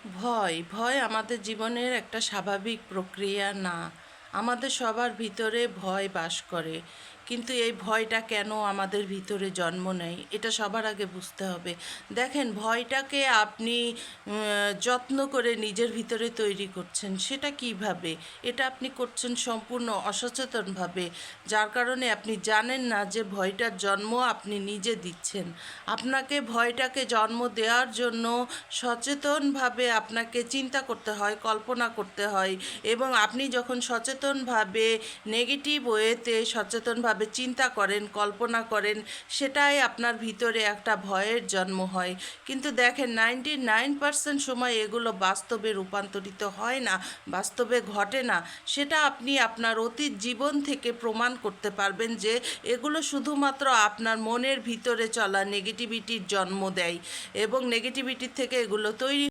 ভয় ভয় আমাদের জীবনের একটা স্বাভাবিক প্রক্রিয়া না। আমাদের সবার ভিতরে ভয় বাস করে, কিন্তু এই ভয়টা কেন আমাদের ভিতরে জন্ম নেয় এটা সবার আগে বুঝতে হবে। দেখেন, ভয়টাকে আপনি যত্ন করে নিজের ভিতরে তৈরি করছেন, সেটা কিভাবে? এটা আপনি করছেন সম্পূর্ণ অসচেতনভাবে, যার কারণে আপনি জানেন না যে ভয়টার জন্ম আপনি নিজে দিচ্ছেন। আপনাকে ভয়টাকে জন্ম দেওয়ার জন্য সচেতনভাবে আপনাকে চিন্তা করতে হয়, কল্পনা করতে হয়, এবং আপনি যখন সচেতনভাবে নেগেটিভ ওয়েতে সচেতনভাবে চিন্তা করেন, কল্পনা করেন, সেটাই আপনার ভিতরে একটা ভয়ের জন্ম হয়। কিন্তু দেখেন, 99% সময় এগুলো বাস্তবে রূপান্তরিত হয় না, বাস্তবে ঘটে না। সেটা আপনি আপনার অতীত জীবন থেকে প্রমাণ করতে পারবেন যে এগুলো শুধুমাত্র আপনার মনের ভিতরে চলা নেগেটিভিটির জন্ম দেয়, এবং নেগেটিভিটির থেকে এগুলো তৈরি